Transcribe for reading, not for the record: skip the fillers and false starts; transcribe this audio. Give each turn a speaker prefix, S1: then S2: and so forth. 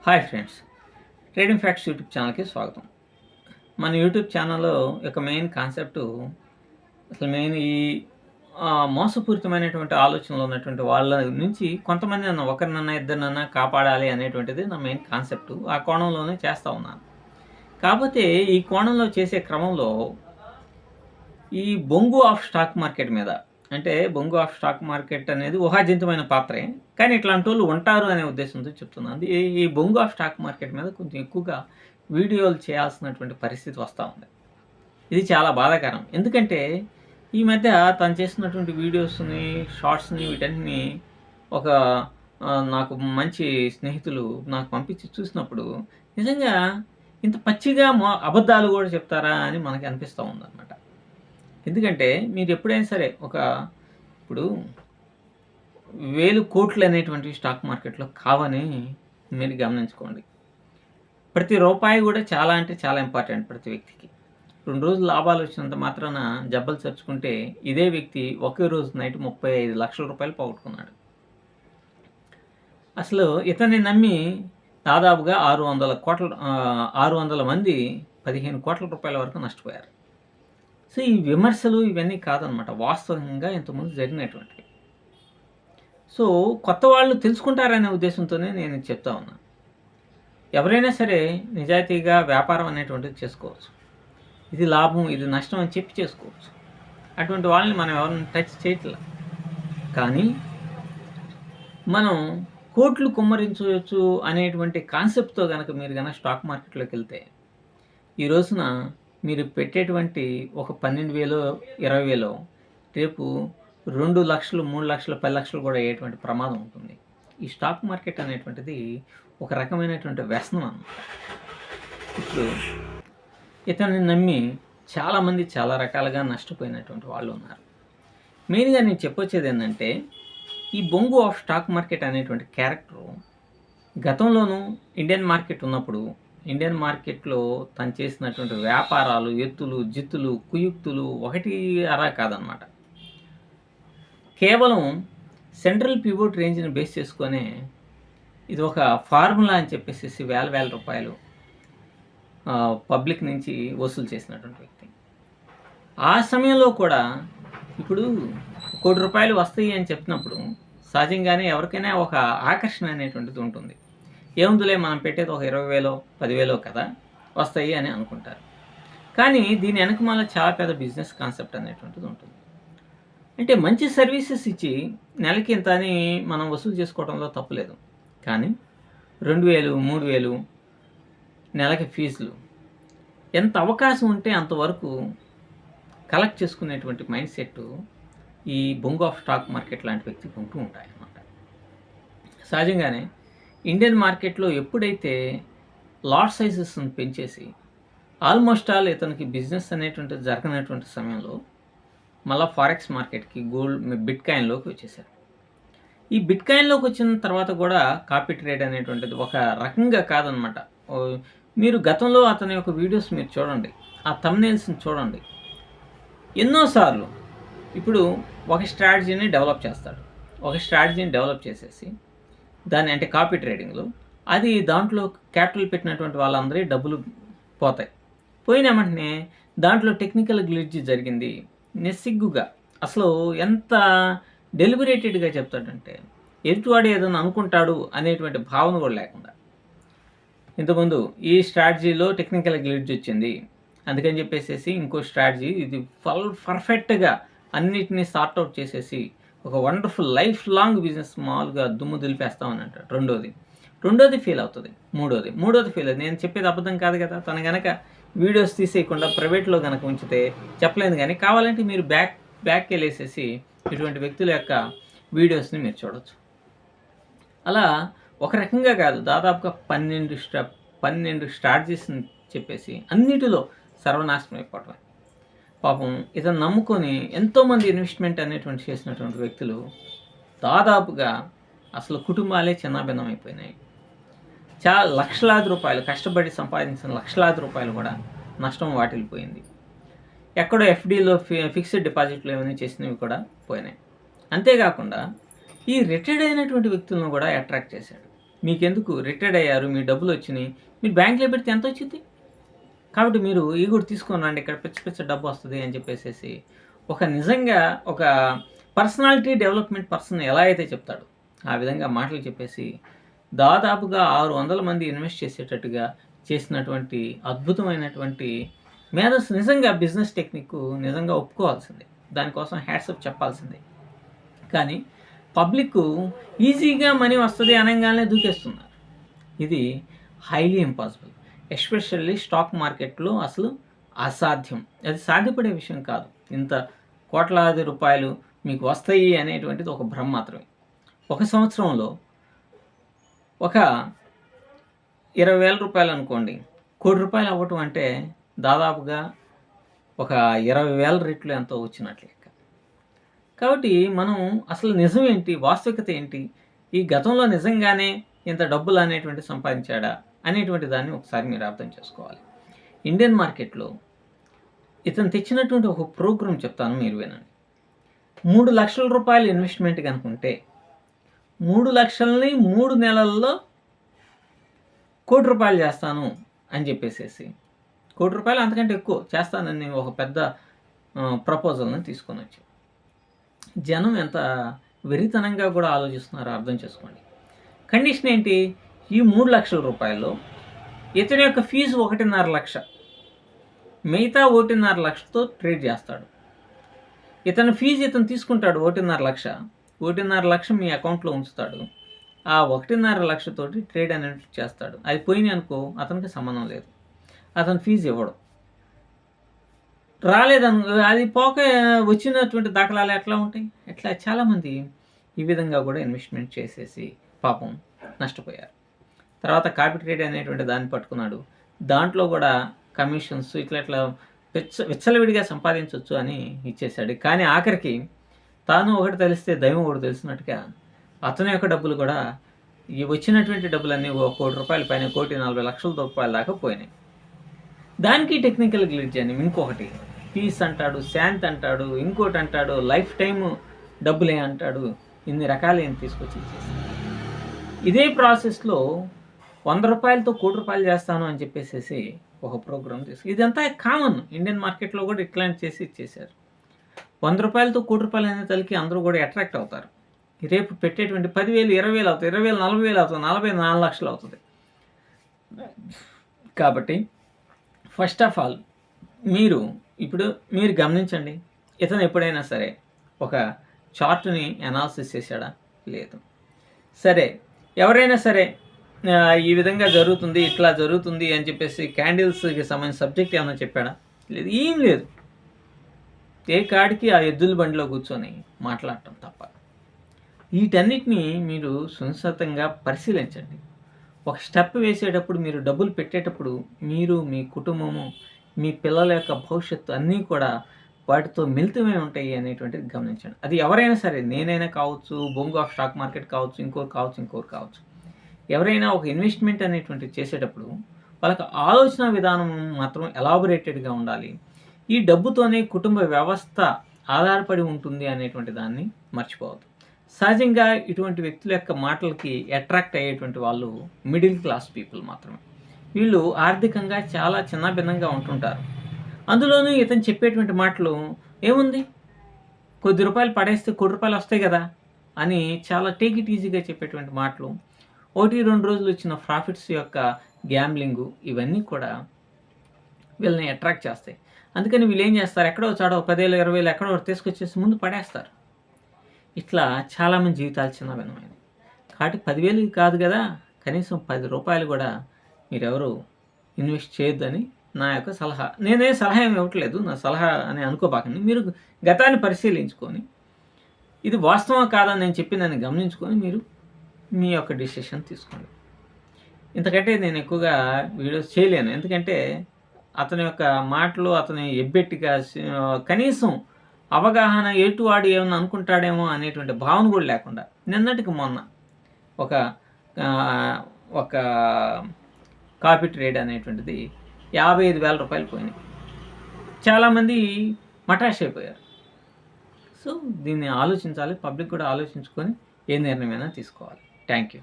S1: Hi friends, trading facts YouTube ఛానల్కి స్వాగతం. మన యూట్యూబ్ ఛానల్లో యొక్క మెయిన్ కాన్సెప్ట్ అసలు మెయిన్ ఈ మోసపూరితమైనటువంటి ఆలోచనలు ఉన్నటువంటి వాళ్ళ నుంచి కొంతమంది ఒకరినన్నా ఇద్దరినన్నా కాపాడాలి అనేటువంటిది నా మెయిన్ కాన్సెప్ట్. ఆ కోణంలోనే చేస్తూ ఉన్నాను. కాకపోతే ఈ కోణంలో చేసే క్రమంలో ఈ బొంగు ఆఫ్ స్టాక్ మార్కెట్ మీద అంటే బొంగు ఆఫ్ స్టాక్ మార్కెట్ అనేది ఊహాజనితమైన పాత్రే, కానీ ఇట్లాంటి వాళ్ళు ఉంటారు అనే ఉద్దేశంతో చెప్తున్నాను. ఈ బొంగు ఆఫ్ స్టాక్ మార్కెట్ మీద కొంచెం ఎక్కువగా వీడియోలు చేయాల్సినటువంటి పరిస్థితి వస్తూ ఉంది. ఇది చాలా బాధాకరం. ఎందుకంటే ఈ మధ్య తను చేస్తున్నటువంటి వీడియోస్ని, షార్ట్స్ని వీటన్నిటిని ఒక నాకు మంచి స్నేహితులు నాకు పంపించి చూసినప్పుడు నిజంగా ఇంత పచ్చిగా అబద్ధాలు కూడా చెప్తారా అని మనకి అనిపిస్తూ ఉందన్నమాట. ఎందుకంటే మీరు ఎప్పుడైనా సరే ఇప్పుడు 1000 కోట్లు అనేటువంటివి స్టాక్ మార్కెట్‌లో కావని మీరు గమనించుకోండి. ప్రతి రూపాయి కూడా చాలా అంటే చాలా ఇంపార్టెంట్ ప్రతి వ్యక్తికి. 2 రోజులు లాభాలు వచ్చినంత మాత్రాన జబ్బలు చరుచుకుంటే ఇదే వ్యక్తి ఒకే రోజు నైట్ 35 లక్షల రూపాయలు పోగొట్టుకున్నాడు. అసలు ఇతన్ని నమ్మి దాదాపుగా 600 మంది 15 కోట్ల రూపాయల వరకు నష్టపోయారు. సో ఈ విమర్శలు ఇవన్నీ కాదనమాట, వాస్తవంగా ఇంతకుముందు జరిగినటువంటివి. సో కొత్త వాళ్ళు తెలుసుకుంటారనే ఉద్దేశంతోనే నేను చెప్తా ఉన్నాను. ఎవరైనా సరే నిజాయితీగా వ్యాపారం అనేటువంటిది చేసుకోవచ్చు. ఇది లాభం, ఇది నష్టం అని చెప్పి చేసుకోవచ్చు. అటువంటి వాళ్ళని మనం ఎవరిని టచ్ చేయట్లా. కానీ మనం కోట్లు కుమ్మరించవచ్చు అనేటువంటి కాన్సెప్ట్తో మీరు కనుక స్టాక్ మార్కెట్లోకి వెళ్తే ఈ రోజున మీరు పెట్టేటువంటి ఒక 12,000 20,000 రేపు 2 లక్షలు 3 లక్షలు 10 లక్షలు కూడా అయ్యేటువంటి ప్రమాదం ఉంటుంది. ఈ స్టాక్ మార్కెట్ అనేటువంటిది ఒక రకమైనటువంటి వ్యసనం అన్నమాట. ఇప్పుడు ఇతన్ని నమ్మి చాలామంది చాలా రకాలుగా నష్టపోయినటువంటి వాళ్ళు ఉన్నారు. మెయిన్గా నేను చెప్పొచ్చేది ఏంటంటే ఈ బొంగు ఆఫ్ స్టాక్ మార్కెట్ అనేటువంటి క్యారెక్టరు గతంలోనూ ఇండియన్ మార్కెట్ ఉన్నప్పుడు ఇండియన్ మార్కెట్లో తను చేసినటువంటి వ్యాపారాలు, ఎత్తులు, జిత్తులు, కుయుక్తులు ఒకటి అరా కాదనమాట. కేవలం సెంట్రల్ పివోట్ రేంజ్ని బేస్ చేసుకొని ఇది ఒక ఫార్ములా అని చెప్పేసి వేల రూపాయలు పబ్లిక్ నుంచి వసూలు చేసినటువంటి వ్యక్తి. ఆ సమయంలో కూడా ఇప్పుడు 1 కోటి రూపాయలు వస్తాయి అని చెప్పినప్పుడు సహజంగానే ఎవరికైనా ఒక ఆకర్షణ అనేటువంటిది ఉంటుంది. ఏముందులే మనం పెట్టేది ఒక 20,000 10,000 కదా వస్తాయి అని అనుకుంటారు. కానీ దీని వెనకమాల చాలా పెద్ద బిజినెస్ కాన్సెప్ట్ అనేటువంటిది ఉంటుంది. అంటే మంచి సర్వీసెస్ ఇచ్చి నెలకి ఇంత అని మనం వసూలు చేసుకోవడంలో తప్పులేదు. కానీ 2,000 3,000 నెలకి ఫీజులు ఎంత అవకాశం ఉంటే అంతవరకు కలెక్ట్ చేసుకునేటువంటి మైండ్ సెట్ ఈ బొంగు ఆఫ్ స్టాక్ మార్కెట్ లాంటి వ్యక్తికి ఉంటూ ఉంటాయి అన్నమాట. సహజంగానే ఇండియన్ మార్కెట్లో ఎప్పుడైతే లాట్ సైజెస్ని పెంచేసి ఆల్మోస్ట్ ఆల్ ఇతనికి బిజినెస్ అనేటువంటిది జరగనటువంటి సమయంలో మళ్ళీ ఫారెక్స్ మార్కెట్కి బిట్ కాయిన్లోకి వచ్చేసారు. ఈ బిట్ కాయిన్లోకి వచ్చిన తర్వాత కూడా కాపీ ట్రేడ్ అనేటువంటిది ఒక రకంగా కాదనమాట. మీరు గతంలో అతని యొక్క వీడియోస్ మీరు చూడండి, ఆ థంబ్నెయిల్స్ని చూడండి. ఎన్నోసార్లు ఇప్పుడు ఒక స్ట్రాటజీని డెవలప్ చేస్తాడు. ఒక స్ట్రాటజీని డెవలప్ చేసేసి దాన్ని అంటే కాపీ ట్రేడింగ్లో అది దాంట్లో క్యాపిటల్ పెట్టినటువంటి వాళ్ళందరి డబ్బులు పోతాయి. పోయిన వెంటనే దాంట్లో టెక్నికల్ గ్లిచ్ జరిగింది నిస్సిగ్గుగా, అసలు ఎంత డెలిబరేటెడ్గా చెప్తాడంటే ఎదుటివాడు ఏదైనా అనుకుంటాడు అనేటువంటి భావన కూడా లేకుండా, ఇంతకుముందు ఈ స్ట్రాటజీలో టెక్నికల్ గ్లిచ్ వచ్చింది అందుకని చెప్పేసి ఇంకో స్ట్రాటజీ ఇది పర్ఫెక్ట్గా అన్నిటినీ సార్ట్అవుట్ చేసేసి ఒక వండర్ఫుల్ లైఫ్ లాంగ్ బిజినెస్ మామూలుగా దుమ్ము దులిపేస్తామని అంటాడు. రెండోది ఫెయిల్ అవుతుంది. మూడోది ఫెయిల్ అవుతుంది. నేను చెప్పేది అబద్ధం కాదు కదా. తను కనుక వీడియోస్ తీసేయకుండా ప్రైవేట్లో కనుక ఉంచితే చెప్పలేదు. కానీ కావాలంటే మీరు బ్యాక్ వెళ్ళేసేసి ఇటువంటి వ్యక్తుల యొక్క వీడియోస్ని మీరు చూడవచ్చు. అలా ఒక రకంగా కాదు, దాదాపుగా 12 స్ట్రాటజీస్ని చెప్పేసి అన్నిటిలో సర్వనాశనం అయిపోవటం. పాపం ఇతను నమ్ముకొని ఎంతోమంది ఇన్వెస్ట్మెంట్ అనేటువంటి చేసినటువంటి వ్యక్తులు దాదాపుగా అసలు కుటుంబాలే చిన్నాభిన్నం అయిపోయినాయి. చాలా లక్షలాది రూపాయలు కష్టపడి సంపాదించిన లక్షలాది రూపాయలు కూడా నష్టం వాటిల్లిపోయింది. ఎక్కడో ఎఫ్డీలో ఫిక్స్డ్ డిపాజిట్లు ఏమైనా చేసినవి కూడా పోయినాయి. అంతేకాకుండా ఈ రిటైర్డ్ అయినటువంటి వ్యక్తులను కూడా అట్రాక్ట్ చేశాడు. మీకెందుకు, రిటైర్డ్ అయ్యారు, మీ డబ్బులు వచ్చినాయి, మీరు బ్యాంక్లో పెడితే ఎంత వచ్చింది, కాబట్టి మీరు ఈ కూడా తీసుకొని రండి, ఇక్కడ పిచ్చ పిచ్చ డబ్బు వస్తుంది అని చెప్పేసి ఒక నిజంగా ఒక పర్సనాలిటీ డెవలప్మెంట్ పర్సన్ ఎలా అయితే చెప్తాడో ఆ విధంగా మాటలు చెప్పేసి దాదాపుగా 600 మంది ఇన్వెస్ట్ చేసేటట్టుగా చేసినటువంటి అద్భుతమైనటువంటి మేధస్సు. నిజంగా బిజినెస్ టెక్నిక్ నిజంగా ఒప్పుకోవాల్సిందే, దానికోసం హ్యాట్సప్ చెప్పాల్సిందే. కానీ పబ్లిక్ ఈజీగా మనీ వస్తుంది అనగానే దూకేస్తున్నారు. ఇది హైలీ ఇంపాసిబుల్. ఎస్పెషల్లీ స్టాక్ మార్కెట్లో అసలు అసాధ్యం, అది సాధ్యపడే విషయం కాదు. ఇంత కోట్లాది రూపాయలు మీకు వస్తాయి అనేటువంటిది ఒక భ్రమ మాత్రమే. ఒక సంవత్సరంలో ఒక 20,000 రూపాయలు అనుకోండి, ₹1,00,00,000 అవ్వటం అంటే దాదాపుగా ఒక 20,000 రెట్లు ఎంతో వచ్చినట్లు లెక్క. కాబట్టి మనం అసలు నిజం ఏంటి, వాస్తవికత ఏంటి, ఈ గతంలో నిజంగానే ఇంత డబ్బులు అనేటువంటి సంపాదించాడా అనేటువంటి దాన్ని ఒకసారి మీరు అర్థం చేసుకోవాలి. ఇండియన్ మార్కెట్లో ఇతను తెచ్చినటువంటి ఒక ప్రోగ్రామ్ చెప్తాను, మీరు వినండి. 3 లక్షల రూపాయలు ఇన్వెస్ట్మెంట్ కనుకుంటే 3 లక్షలని 3 నెలల్లో ₹1,00,00,000 చేస్తాను అని చెప్పేసేసి, ₹1,00,00,000 అంతకంటే ఎక్కువ చేస్తానని ఒక పెద్ద ప్రపోజల్ని తీసుకొని వచ్చి జనం ఎంత వెరితనంగా కూడా ఆలోచిస్తున్నారో అర్థం చేసుకోండి. కండిషన్ ఏంటి, ఈ 3 లక్షల రూపాయల్లో ఇతని యొక్క ఫీజు 1.5 లక్ష, మిగతా 1.5 లక్షతో ట్రేడ్ చేస్తాడు. ఇతని ఫీజు ఇతను తీసుకుంటాడు 1.5 లక్ష, 1.5 లక్ష మీ అకౌంట్లో ఉంచుతాడు. ఆ 1.5 లక్షతోటి ట్రేడ్ అనేది చేస్తాడు. అది పోయినాయి అనుకో, అతనికి సంబంధం లేదు, అతను ఫీజు ఇవ్వడు. రాలేదను అది పోక వచ్చినటువంటి దాఖలాలు ఎట్లా ఉంటాయి. ఇట్లా చాలామంది ఈ విధంగా కూడా ఇన్వెస్ట్మెంట్ చేసేసి పాపం నష్టపోయారు. తర్వాత కాపీ ట్రేడ్ అనేటువంటి దాన్ని పట్టుకున్నాడు, దాంట్లో కూడా కమిషన్స్ ఇట్లా విచ్చలవిడిగా సంపాదించవచ్చు అని ఇచ్చేశాడు. కానీ ఆఖరికి తాను ఒకటి తెలిస్తే దైవం ఒకటి తెలిసినట్టుగా అతని యొక్క డబ్బులు కూడా, ఈ వచ్చినటువంటి డబ్బులన్నీ ₹1,00,00,000 పైన ₹1,40,00,000 దాకా పోయినాయి. దానికి టెక్నికల్ గ్లిచ్ అని ఇంకొకటి, పీస్ అంటాడు, శాంత్ అంటాడు, ఇంకోటి అంటాడు, లైఫ్ టైం డబ్బులే అంటాడు, ఇన్ని రకాలు ఏం తీసుకొచ్చి ఇచ్చేసి ఇదే ప్రాసెస్లో ₹100తో ₹1,00,00,000 చేస్తాను అని చెప్పేసి ఒక ప్రోగ్రామ్ తీసుకు, ఇదంతా కామన్ ఇండియన్ మార్కెట్లో కూడా ఇట్లాంటి చేసి ఇచ్చేసారు. ₹100తో ₹1,00,00,000 అనే తలకి అందరూ కూడా అట్రాక్ట్ అవుతారు. రేపు పెట్టేటువంటి 10,000 20,000 అవుతుంది, 20,000 40,000 అవుతుంది, 40 4 లక్షలు అవుతుంది. కాబట్టి ఫస్ట్ ఆఫ్ ఆల్ మీరు గమనించండి, ఇతను ఎప్పుడైనా సరే ఒక చార్ట్ని అనాలిసిస్ చేశాడా, లేదు. సరే, ఎవరైనా సరే ఈ విధంగా జరుగుతుంది, ఇట్లా జరుగుతుంది అని చెప్పేసి క్యాండిల్స్కి సంబంధించిన సబ్జెక్ట్ ఏమైనా చెప్పాడా, లేదు, ఏం లేదు. ఏ కాడికి ఆ ఎద్దుల బండిలో కూర్చొని మాట్లాడటం తప్ప. వీటన్నిటిని మీరు సునిశ్చితంగా పరిశీలించండి. ఒక స్టెప్ వేసేటప్పుడు, మీరు డబ్బులు పెట్టేటప్పుడు, మీరు మీ కుటుంబము, మీ పిల్లల యొక్క భవిష్యత్తు అన్నీ కూడా వాటితో మిళితమై ఉంటాయి అనేటువంటిది గమనించండి. అది ఎవరైనా సరే, నేనైనా కావచ్చు, బొంగు ఆఫ్ స్టాక్ మార్కెట్ కావచ్చు, ఇంకోరు కావచ్చు. ఎవరైనా ఒక ఇన్వెస్ట్మెంట్ అనేటువంటిది చేసేటప్పుడు వాళ్ళకి ఆలోచన విధానం మాత్రం ఎలాబొరేటెడ్గా ఉండాలి. ఈ డబ్బుతోనే కుటుంబ వ్యవస్థ ఆధారపడి ఉంటుంది అనేటువంటి దాన్ని మర్చిపోవద్దు. సహజంగా ఇటువంటి వ్యక్తుల యొక్క మాటలకి అట్రాక్ట్ అయ్యేటువంటి వాళ్ళు మిడిల్ క్లాస్ పీపుల్ మాత్రమే. వీళ్ళు ఆర్థికంగా చాలా చిన్నభిన్నంగా ఉంటుంటారు. అందులోనూ ఇతను చెప్పేటువంటి మాటలు ఏముంది, కొద్ది రూపాయలు పడేస్తే ₹1,00,00,000 వస్తాయి కదా అని చాలా టేక్ ఇట్ ఈజీగా చెప్పేటువంటి మాటలు, 1-2 రోజులు వచ్చిన ప్రాఫిట్స్ యొక్క గ్యాంబ్లింగు, ఇవన్నీ కూడా వీళ్ళని అట్రాక్ట్ చేస్తాయి. అందుకని వీళ్ళు ఏం చేస్తారు, ఎక్కడో చాడో 10,000 20,000 ఎక్కడో తీసుకొచ్చేసి ముందు పడేస్తారు. ఇట్లా చాలామంది జీవితాలు చిన్నభిన్నమైనవి. కాబట్టి 10,000 కాదు కదా, కనీసం ₹10 కూడా మీరెవరు ఇన్వెస్ట్ చేయొద్దని నా యొక్క సలహా. నేనే సలహా ఏమి ఇవ్వట్లేదు, నా సలహా అని అనుకోబాకండి. మీరు గతాన్ని పరిశీలించుకొని ఇది వాస్తవం కాదని నేను చెప్పిందని గమనించుకొని మీరు మీ యొక్క డిసిషన్ తీసుకోండి. ఇంతకంటే నేను ఎక్కువగా వీడియోస్ చేయలేను, ఎందుకంటే అతని యొక్క మాటలు అతని ఎబ్బెట్టిగా కనీసం అవగాహన ఎటువాడు ఏమన్నా అనుకుంటాడేమో అనేటువంటి భావన కూడా లేకుండా నిన్నటికి మొన్న ఒక కాపీ ట్రేడ్ అనేటువంటిది ₹55,000 పోయినాయి. చాలామంది మటాష్ అయిపోయారు. సో దీన్ని ఆలోచించాలి, పబ్లిక్ కూడా ఆలోచించుకొని ఏ నిర్ణయమైనా తీసుకోవాలి. Thank you.